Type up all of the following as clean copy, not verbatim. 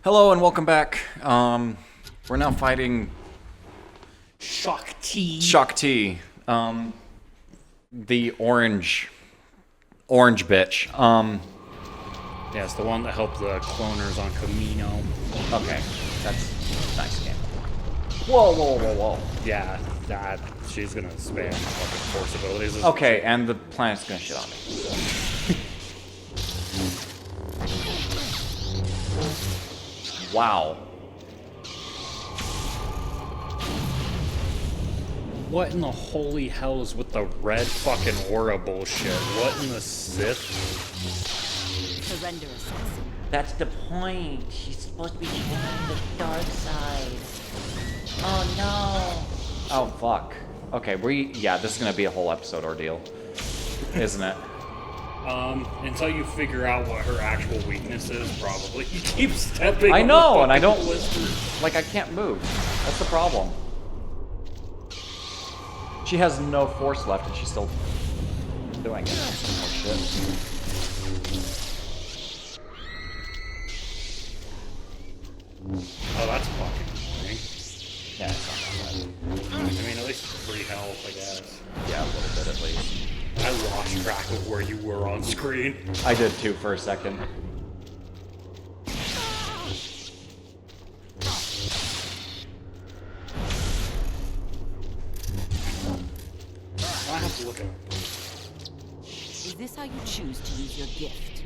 Hello and welcome back. We're now fighting Shakti. The orange bitch. Yeah, it's the one that helped the cloners on Camino. Okay, that's a nice game. Whoa. Yeah, she's gonna spam fucking force abilities. Okay, and the planet's gonna shit on me. Wow. What in the holy hell is with the red fucking aura bullshit? What in the Sith? Surrender assassin. That's the point. She's supposed to be joining the dark side. Oh no. Oh fuck. Okay, this is gonna be a whole episode ordeal, isn't it? Until you figure out what her actual weakness is, probably. You keep stepping. I know, and I don't blister. like. I can't move. That's the problem. She has no force left, and she's still doing it. Oh shit. Oh, that's fucking annoying. Yeah, it's not that bad. I mean, at least free health, I guess. Yeah, a little bit at least. I lost track of where you were on screen. I did too for a second. I have to look at it. Is this how you choose to use your gift?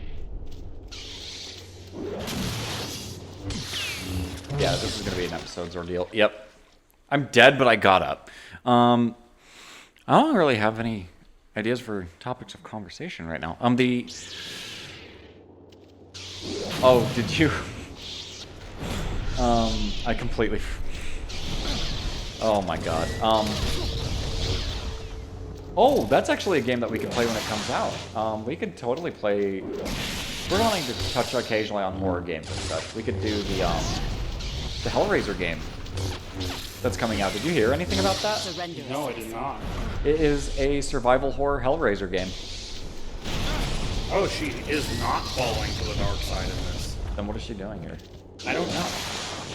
Yeah, this is gonna be an episode's ordeal. Yep. I'm dead, but I got up. I don't really have any ideas for topics of conversation right now. Oh, did you? I completely. Oh my god. Oh, that's actually a game that we can play when it comes out. We could totally play. We're wanting to touch occasionally on horror games and such. We could do the Hellraiser game that's coming out. Did you hear anything about that? Surrender No, I assassin. did not. It is a survival horror Hellraiser game. Oh, she is not falling to the dark side in this. Then what is she doing here? I don't know.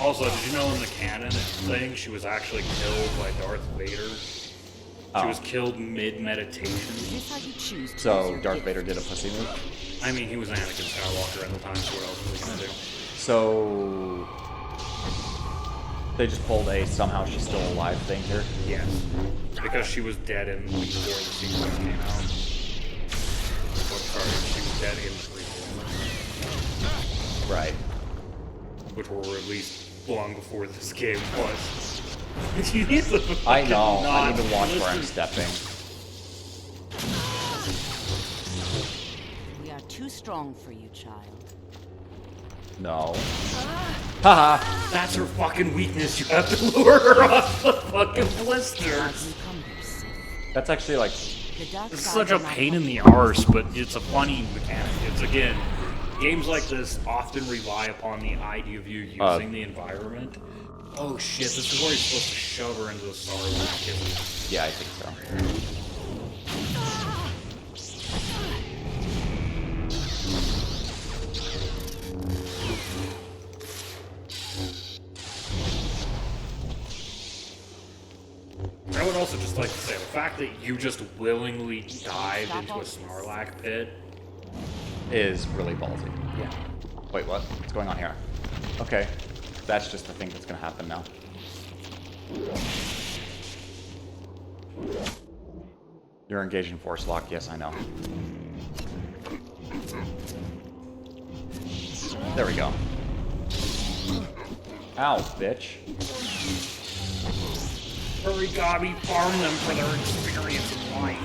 Also, did you know in the canon thing, she was actually killed by Darth Vader? She was killed mid-meditation. Is this how you choose to use So your Darth gift? Vader did a pussy move? I mean, he was Anakin Skywalker at the time, so what else was he gonna do? So they just pulled a somehow she's still alive thing here? Yes. Because she was dead in before the sequel came out. Or, sorry, she was dead in the prequel. Right. Which were released long before this game was. You need to I know. fucking I need to not watch where I'm listen. stepping. We are too strong for you, child. No. Haha. That's her fucking weakness. You have to lure her off the fucking blisters. Encumber, Sith. That's actually like. The dark It's side such a will not pain in help the arse, but it's a funny mechanic. It's again, games like this often rely upon the idea of you using the environment. Oh shit, this is where he's supposed to shove her into the Sarlacc, isn't it? Yeah, I think so. I would also just like to say, the fact that you just willingly dived into a Snarlack pit. Is really ballsy. Yeah. Wait, what? What's going on here? Okay. That's just the thing that's gonna happen now. You're engaged in force lock. Yes, I know. There we go. Ow, bitch. Origami farm them for their experience in life.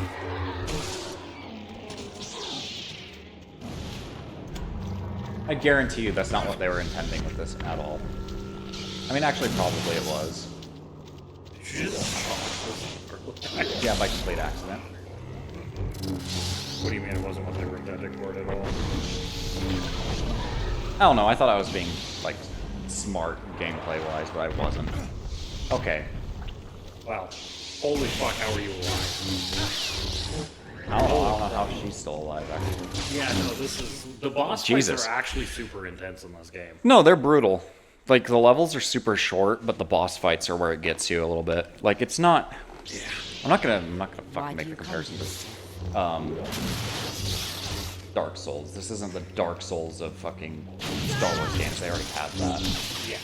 I guarantee you that's not what they were intending with this at all. I mean, actually, probably it was. Yeah, by complete accident. What do you mean it wasn't what they were intending for it at all? I don't know, I thought I was being, like, smart gameplay-wise, but I wasn't. Okay. Wow. Holy fuck, how are you alive? I don't know how she's still alive, actually. Yeah, no, the boss Jesus. fights are actually super intense in this game. No, they're brutal. Like, the levels are super short, but the boss fights are where it gets you a little bit. Like, it's not... Yeah. I'm not gonna Why fucking do make you the come comparison here? to, Dark Souls. This isn't the Dark Souls of fucking Star Wars games. They already had that. Yeah.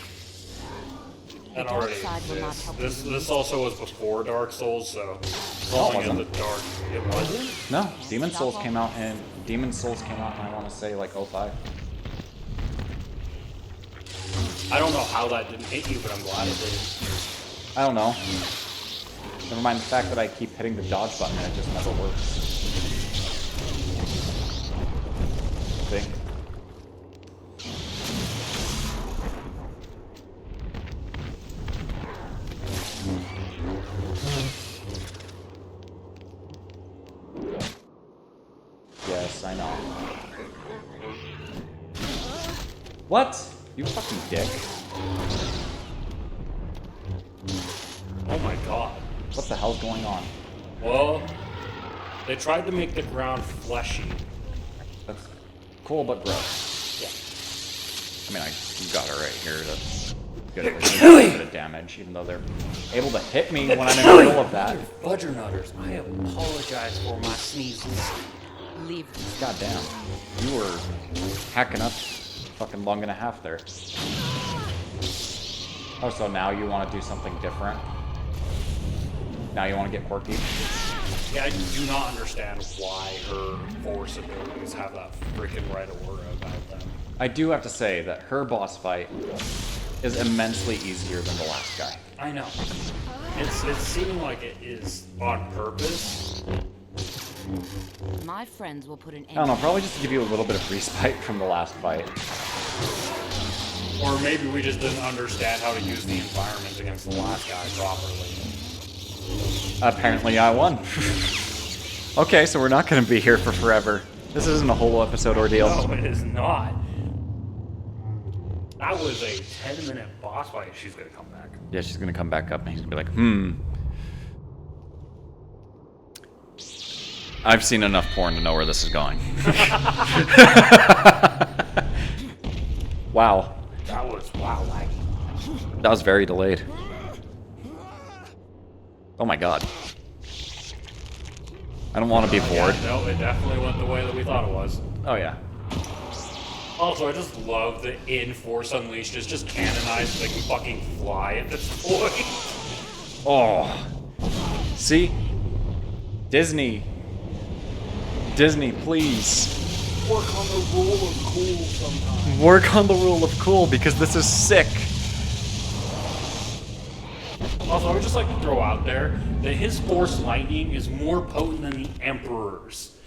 The That dark already side will not help exists. you. This also was before Dark Souls, so falling in the wasn't. dark, it wasn't. No, Demon Souls came out in I want to say, like, 05. I don't know how that didn't hit you, but I'm glad it did. I don't know. Never mind the fact that I keep hitting the dodge button and it just never works. See? Yes, I know. What? You fucking dick. Oh my god. What the hell's going on? Well, they tried to make the ground fleshy. That's cool, but gross. Yeah. I mean, I got her right here to get a bit of damage, even though they're able to hit me when I'm in the middle of that. Budgernutters, I apologize for my sneezes. Leave. God damn. You were hacking up fucking long and a half there. Oh, so now you want to do something different? Now you want to get quirky? Yeah, I do not understand why her force abilities have that freaking red aura about them. I do have to say that her boss fight is immensely easier than the last guy. I know. It's seeming like it is on purpose. My friends will put an end. I don't know, probably just to give you a little bit of respite from the last fight. Or maybe we just didn't understand how to use the environment against the last guy properly. Apparently I won. Okay, so we're not going to be here for forever. This isn't a whole episode ordeal. No, it is not. That was a 10-minute boss fight. She's gonna come back. Yeah, she's going to come back up and he's going to be like, I've seen enough porn to know where this is going. Wow. That was wow laggy. That was very delayed. Oh my god. I don't want to be bored. Yeah, no, it definitely went the way that we thought it was. Oh yeah. Also, I just love that in Force Unleashed is just canonized so they can fucking fly at this point. Oh. See? Disney. Disney, please. Work on the rule of cool sometimes. Work on the rule of cool because this is sick. Also, I would just like to throw out there that his Force lightning is more potent than the Emperor's.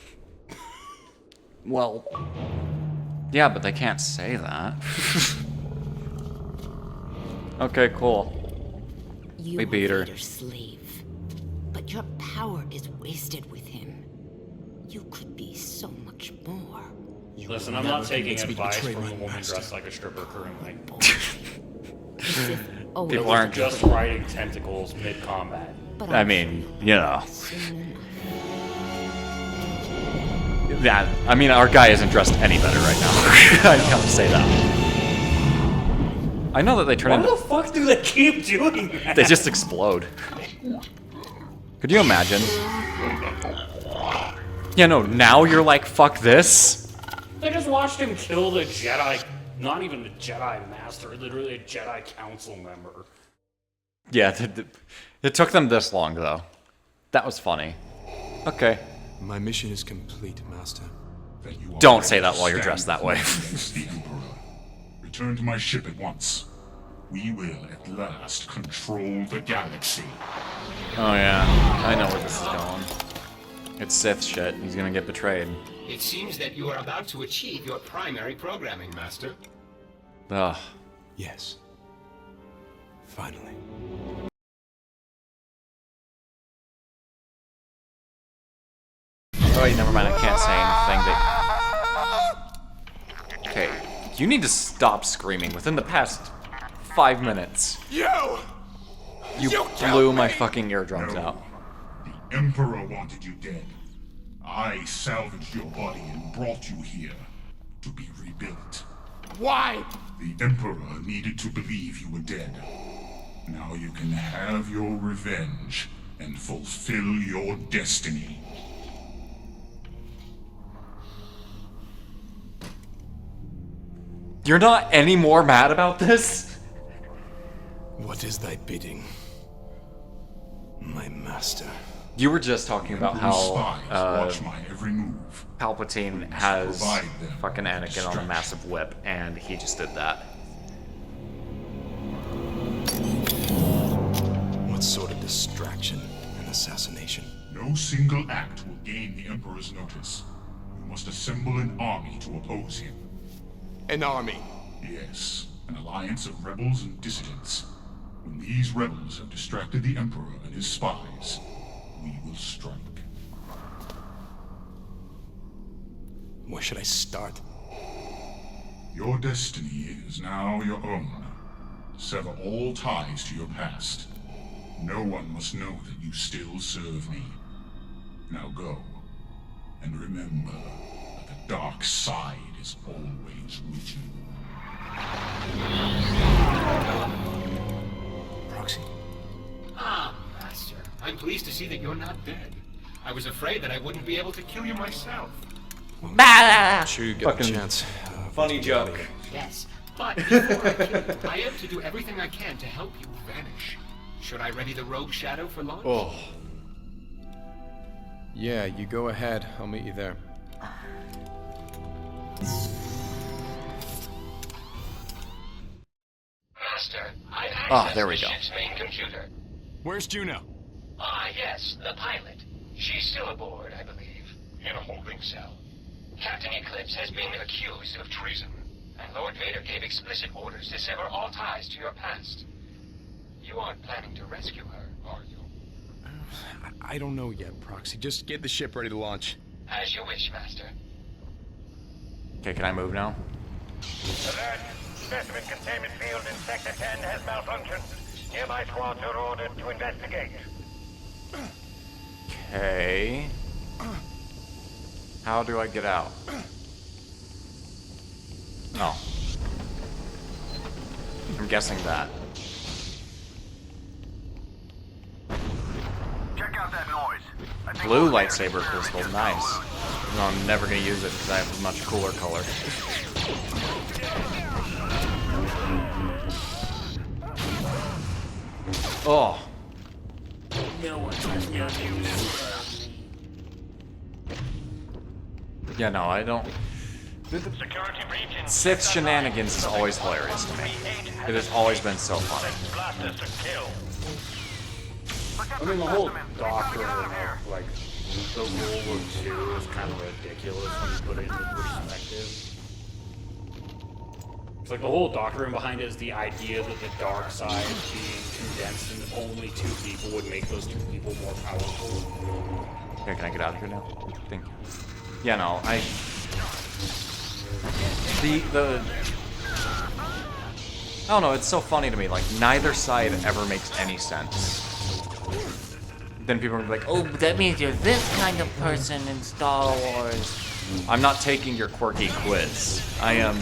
Well, yeah, but they can't say that. Okay, cool. You We beat were her. Vader's slave, but your power is wasted with him. You could be so much more. Listen, I'm not taking advice from a woman dressed like a stripper currently. Always People aren't Just riding tentacles mid-combat. But I mean, you know. Yeah, I mean, our guy isn't dressed any better right now. I gotta say that. I know that they turn Why into... the fuck do they keep doing that? They just explode. Could you imagine? Yeah, no, now you're like, fuck this? They just watched him kill the Jedi, not even the Jedi Master, literally a Jedi Council member. Yeah, it took them this long, though. That was funny. Okay. My mission is complete, Master. Then you are Don't ready say that to while you're stand dressed that way. against the Emperor. Return to my ship at once. We will at last control the galaxy. Oh yeah, I know where this is going. It's Sith shit. He's gonna get betrayed. It seems that you are about to achieve your primary programming, Master. Ugh. Yes. Finally. Oh wait, never mind. I can't say anything that... Okay, you need to stop screaming. Within the past 5 minutes, you blew my fucking eardrums No. out. The Emperor wanted you dead. I salvaged your body and brought you here to be rebuilt. Why? The Emperor needed to believe you were dead. Now you can have your revenge and fulfill your destiny. You're not any more mad about this? What is thy bidding, my master? You were just talking about Emperor's how spies watch my every move. Palpatine has Provide them fucking Anakin on a distraction. massive whip, and he just did that. What sort of distraction and assassination? No single act will gain the Emperor's notice. You must assemble an army to oppose him. An army. Yes, an alliance of rebels and dissidents. When these rebels have distracted the Emperor and his spies, we will strike. Where should I start? Your destiny is now your own. Sever all ties to your past. No one must know that you still serve me. Now go, and remember that the dark side is always with you. Proxy. Ah, Master. I'm pleased to see that you're not dead. I was afraid that I wouldn't be able to kill you myself. Sure you get Fucking a chance. Funny joke. Yes, but before I kill you, I am to do everything I can to help you vanish. Should I ready the rogue shadow for launch? Oh. Yeah, you go ahead. I'll meet you there. Master, I've Ah, accessed there we the go. ship's main computer. Where's Juno? Ah, yes, the pilot. She's still aboard, I believe. In a holding cell. Captain Eclipse has been accused of treason, and Lord Vader gave explicit orders to sever all ties to your past. You aren't planning to rescue her, are you? I don't know yet, Proxy. Just get the ship ready to launch. As you wish, Master. Okay, can I move now? Alert! Specimen containment field in Sector 10 has malfunctioned. Nearby squads are ordered to investigate. Okay. How do I get out? Oh. I'm guessing that. Check out that noise. I think Blue we'll lightsaber crystal, nice. No, I'm never gonna use it because I have a much cooler color. Oh. No one has no use. Yeah, no, I don't. Security breach in Sith's shenanigans is always hilarious to me. It has always been so funny. blasters to kill. I mean, the whole doctrine of, like, the rule of two is kind of ridiculous when you put it into perspective. It's like the whole doctrine behind it is the idea that the dark side being condensed into only two people would make those two people more powerful. Okay, can I get out of here now? Thank you. Yeah, no, I... The... I don't know, it's so funny to me, like, neither side ever makes any sense. Then people are gonna be like, oh, That means you're this kind of person in Star Wars. I'm not taking your quirky quiz. I am...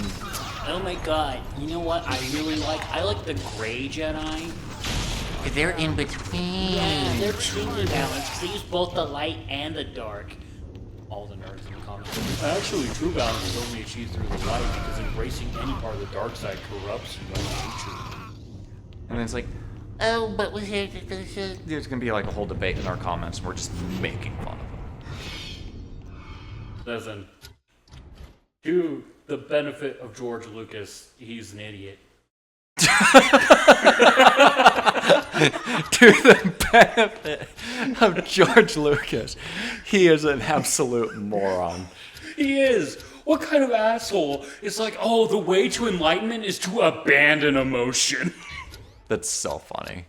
Oh my god, you know what I really like? I like the gray Jedi. They're in between. Yeah, they're extremely balanced. They use both the light and the dark. All the nerds in the comments. Actually, true balance is only achieved through the light because embracing any part of the dark side corrupts you by nature. And then it's like, Oh, but was here. there's gonna be like a whole debate in our comments, and we're just making fun of them. Listen, to the benefit of George Lucas, he's an idiot. To the benefit of George Lucas, he is an absolute moron. He is. What kind of asshole is like, oh, the way to enlightenment is to abandon emotion? That's so funny.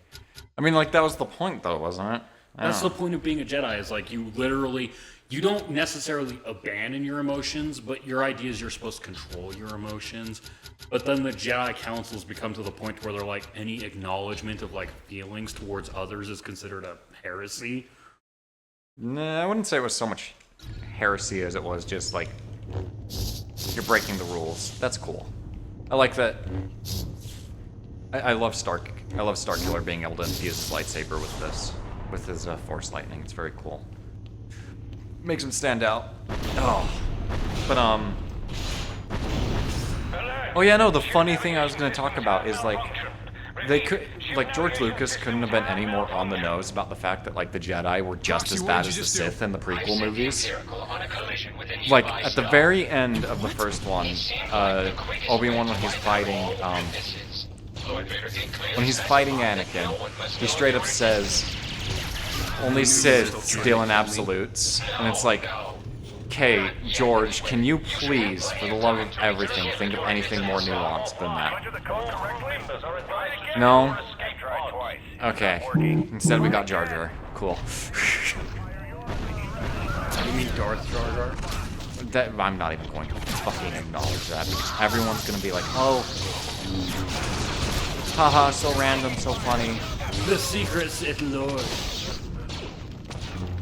I mean, like, that was the point, though, wasn't it? That's the point of being a Jedi, is like you literally, you don't necessarily abandon your emotions, but your idea is you're supposed to control your emotions. But then the Jedi councils become to the point where they're like, any acknowledgement of like feelings towards others is considered a heresy. Nah, I wouldn't say it was so much heresy as it was just like you're breaking the rules. That's cool. I like that. I love Starkiller being able to infuse his lightsaber with this, with his Force lightning. It's very cool. Makes him stand out. Oh, but oh yeah, no. The funny thing I was gonna talk about is like they could, like George Lucas couldn't have been any more on the nose about the fact that like the Jedi were just as bad as the Sith in the prequel movies. Like at the very end of the first one, Obi-Wan when he's fighting Anakin, he straight up says, "Only Sith deal in absolutes," and it's like, okay, George, can you please, for the love of everything, think of anything more nuanced than that? No? Okay. Instead we got Jar Jar. Cool. You mean Darth Jar Jar? That, I'm not even going to fucking acknowledge that, because everyone's gonna be like, oh, haha, so random, so funny. The secret Sith Lord.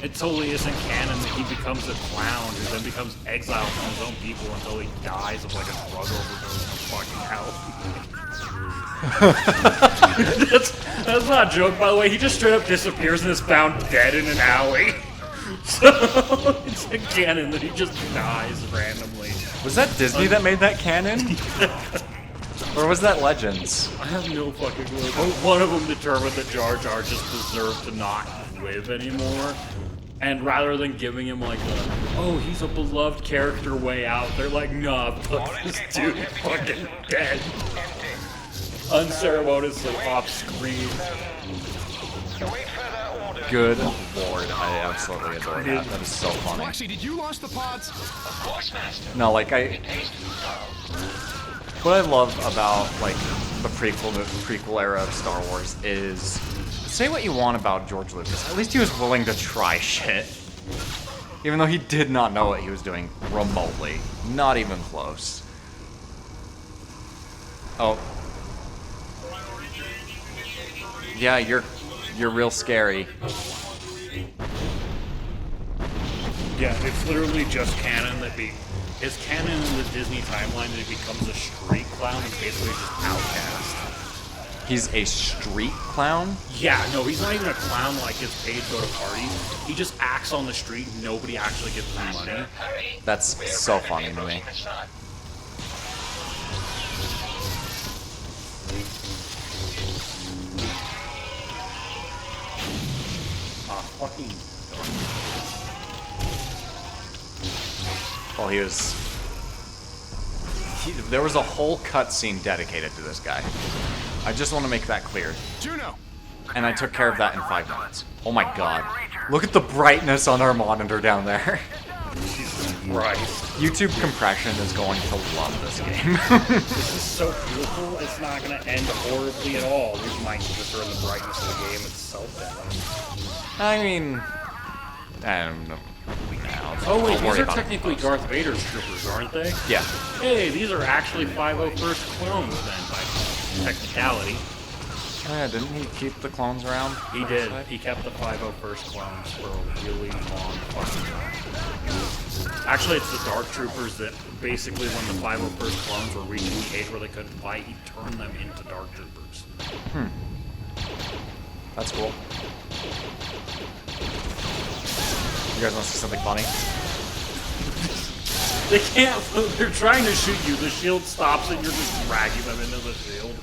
It totally isn't canon that he becomes a clown who then becomes exiled from his own people until he dies of like a drug overdose in fucking hell. that's not a joke, by the way. He just straight up disappears and is found dead in an alley. So it's a canon that he just dies randomly. Was that Disney that made that canon? Or was that Legends? I have no fucking clue. One of them determined that Jar Jar just deserved to not live anymore. And rather than giving him like oh, he's a beloved character way out, they're like, nah, put this dude fucking dead. Unceremoniously off screen. Good lord, I absolutely adore that. That is so funny. Foxy, did you launch the pods? Of course, Master. No, like what I love about like the prequel era of Star Wars is, say what you want about George Lucas, at least he was willing to try shit. Even though he did not know what he was doing remotely. Not even close. Oh. Yeah, you're real scary. Yeah, it's literally just canon that it's canon in the Disney timeline that he becomes a street clown and basically just outcast. He's a street clown? Yeah, no, he's not even a clown like gets paid to go to parties. He just acts on the street and nobody actually gives him money. That's so funny to me. Fucking. Well, there was a whole cutscene dedicated to this guy. I just want to make that clear. Juno. And I took care of that in 5 minutes. Oh my god. Look at the brightness on our monitor down there. Jesus Christ. YouTube compression is going to love this game. This is so beautiful, it's not going to end horribly at all. These might just turn the brightness of the game itself down. I mean, I don't know. Oh wait, these are technically Darth Vader's troopers, aren't they? Yeah. Hey, these are actually 501st clones then, by technicality. Oh yeah, didn't he keep the clones around? He did. He kept the 501st clones for a really long fucking time. Actually, it's the Dark Troopers that basically, when the 501st clones were reaching the age where they couldn't fight, he turned them into Dark Troopers. That's cool. You guys want to see something funny? They can't. They're trying to shoot you. The shield stops and you're just dragging them into the shield.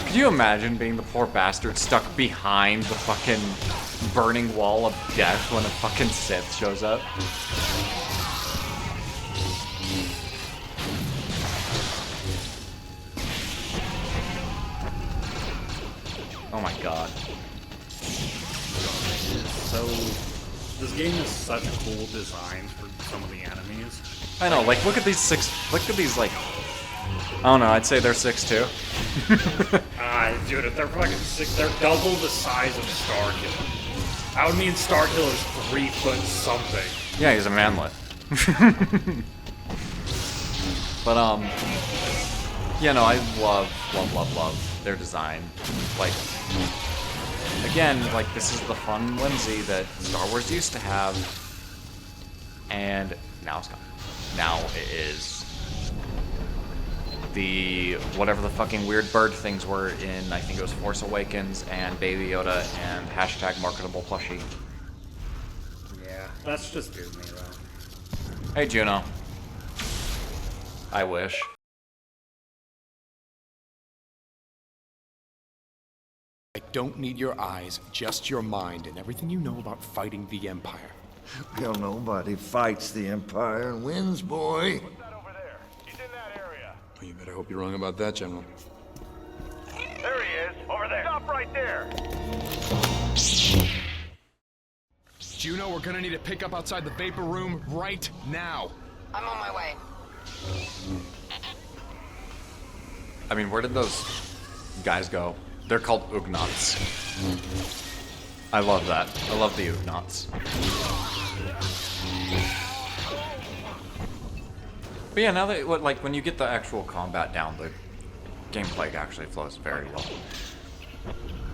Could you imagine being the poor bastard stuck behind the fucking burning wall of death when a fucking Sith shows up? Oh my god. So, this game is such cool designs for some of the enemies. I know, like, look at these like, I don't know, I'd say they're 6'2". Dude, if they're fucking 6, they're double the size of Starkiller. I would mean Starkiller's 3 foot something. Yeah, he's a manlet. But, yeah, no, I love their design. Like, again, like, this is the fun whimsy that Star Wars used to have. and now it's gone. Now it is the whatever the fucking weird bird things were in, I think it was Force Awakens and Baby Yoda and hashtag marketable plushie. Yeah, that's just Disney though. Hey Juno. I wish. I don't need your eyes, just your mind and everything you know about fighting the Empire. Well, nobody fights the Empire and wins, boy. What's that over there? He's in that area. Well, you better hope you're wrong about that, General. There he is, over there. Stop right there. Juno, we're gonna need to pick up outside the Vapor Room right now. I'm on my way. I mean, where did those guys go? They're called Ugnaughts. I love that. I love the Ugnaughts. But yeah, now that like when you get the actual combat down, the gameplay actually flows very well.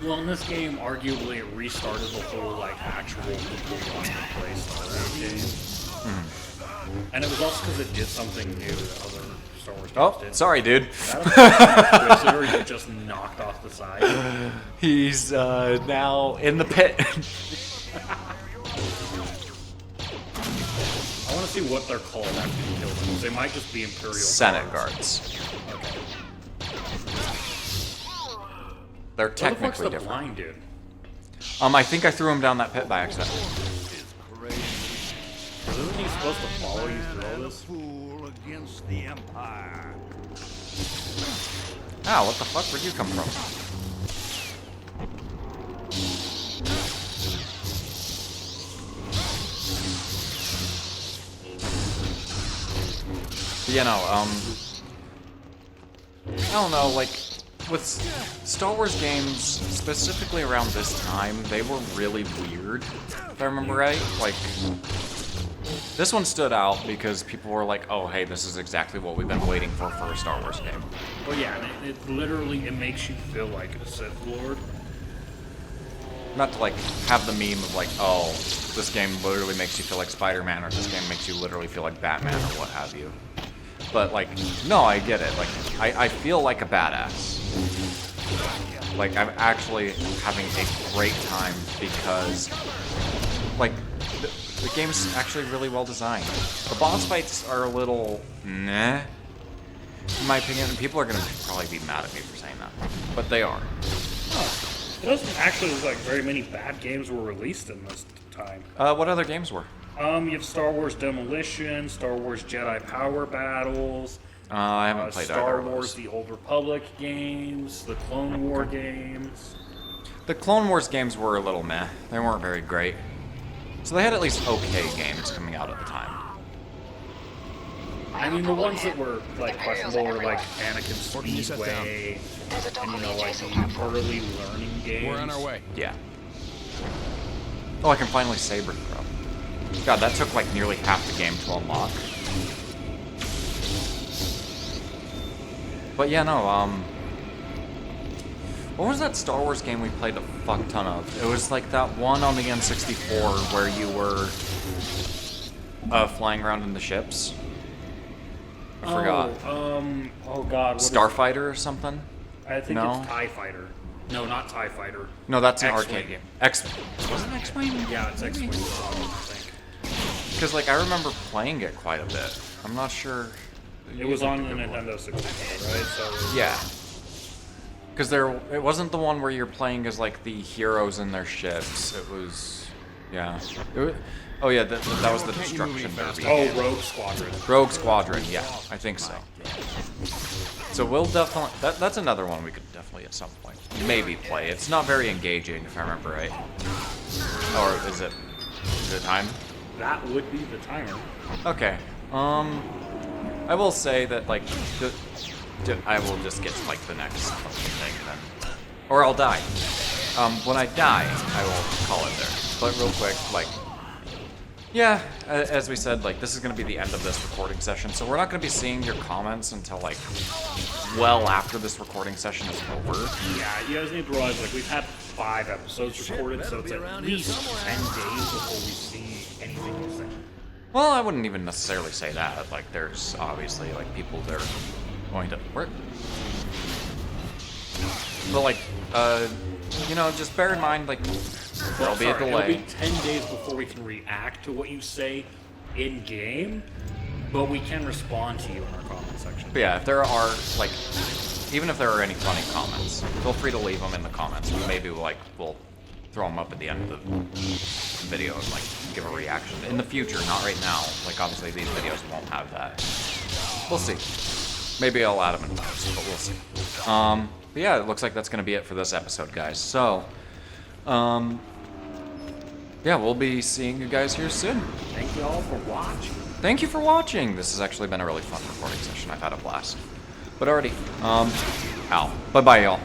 Well, in this game, arguably, it restarted the whole, like, actual people wanting to play Star Wars game. And it was also because it did something new that other Star Wars games did. Sorry, dude. That Twister, you just knocked off the side. He's now in the pit. I want to see what they're called after you kill them. They might just be Imperial Senate guards. guards. They're What technically the fuck's the different. blind dude? I think I threw him down that pit by accident. Isn't he supposed to follow you through all this? Fool against the Empire. Ah, what the fuck? Where'd you come from? But, you know, I don't know, like, with Star Wars games, specifically around this time, they were really weird, if I remember right. Like, this one stood out because people were like, oh, hey, this is exactly what we've been waiting for a Star Wars game. Well, yeah, and it literally, it makes you feel like a Sith Lord. Not to, like, have the meme of, like, oh, this game literally makes you feel like Spider-Man, or this game makes you literally feel like Batman, or what have you. But, like, no, I get it. Like, I feel like a badass. Like, I'm actually having a great time because, like, the game's actually really well designed. The boss fights are a little meh, in my opinion, and people are gonna probably be mad at me for saying that. But they are. It doesn't actually look like very many bad games were released in this time. What other games were? You have Star Wars Demolition, Star Wars Jedi Power Battles, I haven't played either Star of those. Wars The Old Republic games, the Clone War games. The Clone Wars games were a little meh. They weren't very great. So they had at least okay games coming out at the time. I mean, the ones that were, like, questionable were, like, Anakin Speedway, and, you know, like, the early learning games. We're on our way. Yeah. Oh, I can finally saber throw. God, that took, like, nearly half the game to unlock. But yeah, no, what was that Star Wars game we played a fuck ton of? It was like that one on the N64 where you were flying around in the ships. I forgot. Oh god. Starfighter or something? I think No? it's TIE Fighter. No, not TIE Fighter. No, that's an X-Wing. arcade game. Was it X-Wing? Yeah, it's X-Wing, I think. Because, like, I remember playing it quite a bit. I'm not sure. It was on the Nintendo 64, right? So Yeah. Because it wasn't the one where you're playing as, like, the heroes in their ships. It was, yeah. Oh yeah, that was the Destruction Derby. Oh, Rogue Squadron. Rogue Squadron, yeah, I think so. So we'll definitely, that's another one we could definitely at some point maybe play. It's not very engaging, if I remember right. Or is it time? That would be the timer. Okay. I will say that, like, I will just get to, like, the next fucking thing then. Or I'll die. When I die, I will call it there. But real quick, like, yeah, as we said, like, this is going to be the end of this recording session, so we're not going to be seeing your comments until, like, well after this recording session is over. Yeah, you guys need to realize, like, we've had 5 episodes recorded, so it's at least 10 days before we see anything you say. Well, I wouldn't even necessarily say that. Like, there's obviously, like, people that are going to... Where? But, like, you know, just bear in mind, like, there'll be a delay. It'll be 10 days before we can react to what you say in-game, but we can respond to you in our comment section. But yeah, if there are, like, even if there are any funny comments, feel free to leave them in the comments. Maybe, like, we'll throw them up at the end of the video and, like, give a reaction. In the future, not right now. Like, obviously, these videos won't have that. We'll see. Maybe I'll add them in post, but we'll see. But yeah, it looks like that's going to be it for this episode, guys. So, yeah, we'll be seeing you guys here soon. Thank you all for watching. Thank you for watching. This has actually been a really fun recording session. I've had a blast. But already, Bye-bye, y'all.